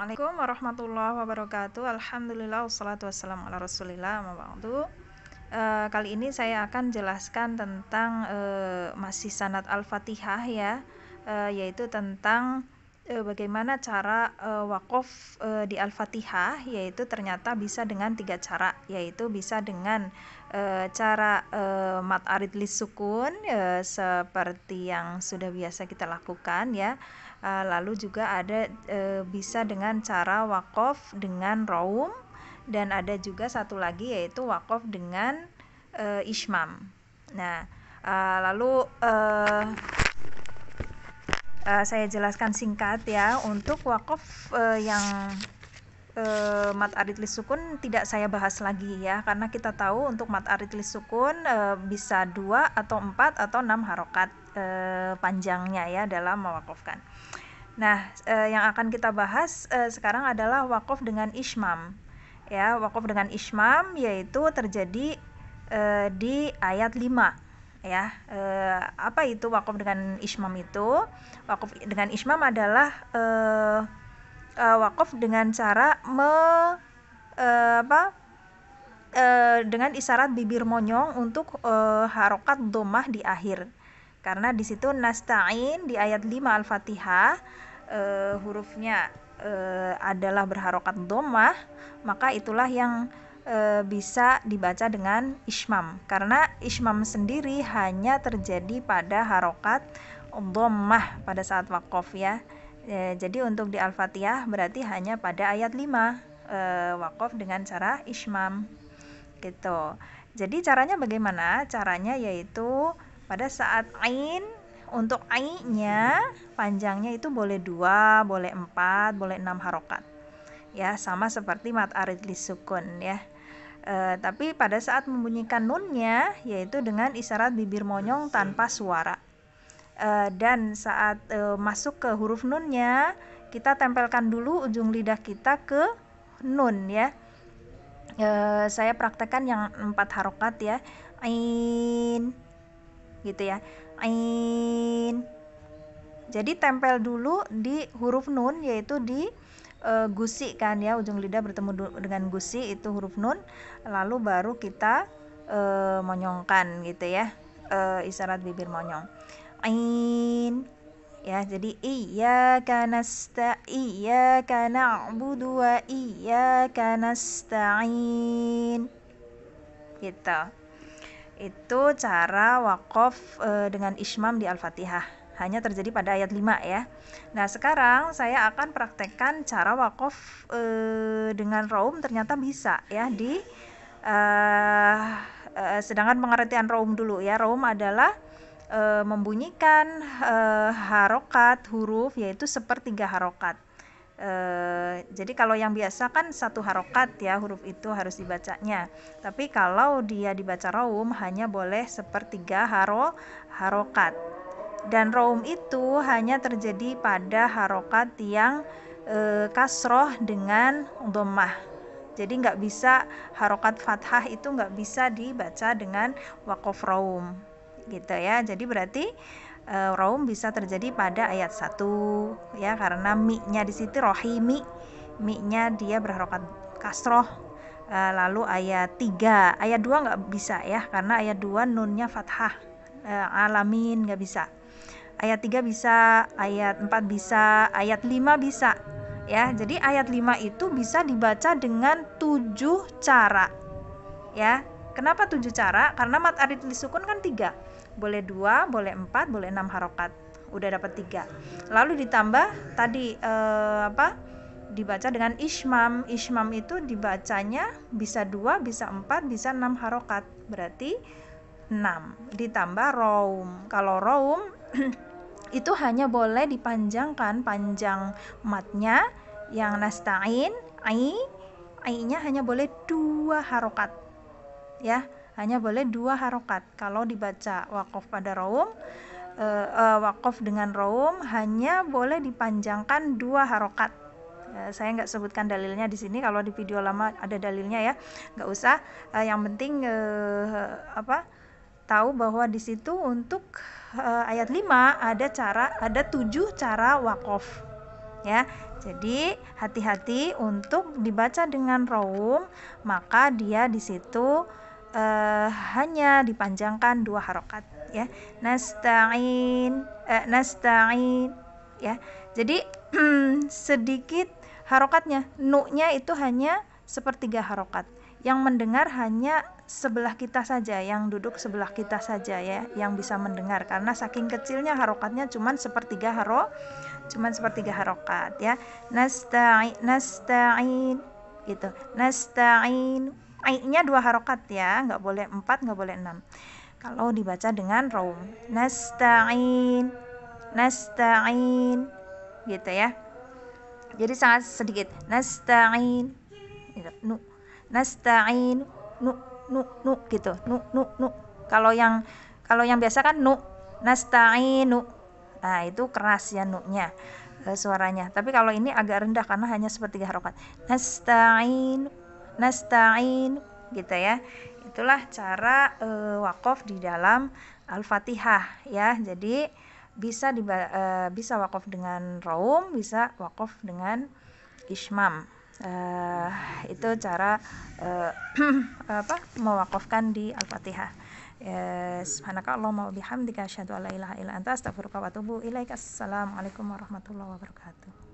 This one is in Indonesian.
Assalamualaikum warahmatullahi wabarakatuh. Alhamdulillah wassalatu wassalamu ala Rasulillah amma ba'du. Kali ini saya akan jelaskan tentang masih sanad Al-Fatihah ya, yaitu tentang bagaimana cara waqaf di Al-Fatihah, yaitu ternyata bisa dengan 3 cara, yaitu bisa dengan cara mad arid lis sukun seperti yang sudah biasa kita lakukan ya. Lalu juga ada bisa dengan cara waqaf dengan raum, dan ada juga satu lagi yaitu waqaf dengan ismam. Nah, lalu saya jelaskan singkat ya. Untuk waqaf yang mad arid lis sukun tidak saya bahas lagi ya, karena kita tahu untuk mad arid lis sukun bisa 2 atau 4 atau 6 harokat panjangnya ya dalam mewakafkan. Nah, yang akan kita bahas sekarang adalah waqaf dengan ismam. Ya, waqaf dengan ismam yaitu terjadi di ayat 5. Ya, apa itu waqaf dengan ismam itu? Waqaf dengan ismam adalah waqaf dengan cara dengan isyarat bibir monyong untuk harokat dhammah di akhir. Karena di situ nasta'in di ayat 5 Al-Fatihah hurufnya adalah berharokat dhammah, maka itulah yang bisa dibaca dengan ismam. Karena ismam sendiri hanya terjadi pada harokat dhammah pada saat waqaf ya. Jadi untuk di Al-Fatihah berarti hanya pada ayat 5 waqaf dengan cara ismam gitu. Jadi caranya bagaimana? Caranya yaitu pada saat ain, untuk ainnya panjangnya itu boleh 2, boleh 4, boleh 6 harokat ya, sama seperti mad arid lis sukun ya. Tapi pada saat membunyikan nunnya yaitu dengan isyarat bibir monyong tanpa suara. Dan saat masuk ke huruf nunnya kita tempelkan dulu ujung lidah kita ke nun ya. Saya praktekkan yang 4 harokat ya, ain gitu ya, ain. Jadi tempel dulu di huruf nun, yaitu di gusi kan ya, ujung lidah bertemu dengan gusi itu huruf nun, lalu baru kita monyongkan gitu ya, isyarat bibir monyong, ain ya. Jadi iyyaka na'budu wa iyyaka nasta'in gitu. Itu cara waqaf dengan ismam di Al-Fatihah, hanya terjadi pada ayat 5 ya. Nah, sekarang saya akan praktekkan cara waqaf dengan raum, ternyata bisa ya di sedangkan pengertian raum dulu ya. Raum adalah membunyikan harokat huruf yaitu sepertiga harokat. Jadi kalau yang biasa kan 1 harokat ya huruf itu harus dibacanya, tapi kalau dia dibaca raum hanya boleh sepertiga harokat. Dan raum itu hanya terjadi pada harokat yang kasroh dengan dhammah. Jadi nggak bisa harokat fathah, itu nggak bisa dibaca dengan waqaf raum gitu ya. Jadi berarti raum bisa terjadi pada ayat 1 ya, karena mi-nya di situ rohimi, mi-nya dia berharokat kasroh. Lalu ayat 3, ayat 2 nggak bisa ya, karena ayat 2 nunnya fathah, alamin nggak bisa. Ayat 3 bisa, ayat 4 bisa, ayat 5 bisa ya. Jadi ayat 5 itu bisa dibaca dengan 7 cara ya. Kenapa 7 cara? Karena mad arid lis sukun kan 3, boleh 2, boleh 4, boleh 6 harokat, udah dapat 3. Lalu ditambah tadi dibaca dengan ismam. Ismam itu dibacanya bisa 2, bisa 4, bisa 6 harokat, berarti 6. Ditambah raum. Kalau raum itu hanya boleh dipanjangkan, panjang matnya yang nasta'in, ai-nya hanya boleh 2 harokat ya, hanya boleh 2 harokat. Kalau dibaca waqaf pada raum, waqaf dengan raum hanya boleh dipanjangkan 2 harokat. Saya nggak sebutkan dalilnya di sini, kalau di video lama ada dalilnya ya, nggak usah. Yang penting tahu bahwa di situ untuk ayat 5 ada 7 cara waqaf ya. Jadi hati-hati untuk dibaca dengan raum, maka dia di situ hanya dipanjangkan 2 harokat ya. Nasta'in, nasta'in ya. Jadi sedikit harokatnya, nu-nya itu hanya sepertiga harokat. Yang mendengar hanya sebelah kita saja, yang duduk sebelah kita saja ya, yang bisa mendengar, karena saking kecilnya harokatnya cuman sepertiga harokat ya. Nasta'in gitu. Nasta'in, ai-nya 2 harokat ya, nggak boleh 4, nggak boleh 6 kalau dibaca dengan raum. Nasta'in gitu ya. Jadi sangat sedikit. Nasta'in gitu. Nasta'in nu gitu. Nu. Kalau yang biasa kan nasta'inu. Nah, itu keras ya nu-nya, suaranya. Tapi kalau ini agak rendah karena hanya sepertiga harokat. Nasta'in gitu ya. Itulah cara waqaf di dalam Al-Fatihah ya. Jadi bisa waqaf dengan raum, bisa waqaf dengan ismam. Itu cara mewakafkan di Al-Fatihah. Subhanakallahumma wa bihamdika asyhadu an la ilaha illa anta astaghfiruka wa atubu ilaik. Assalamualaikum warahmatullahi wabarakatuh.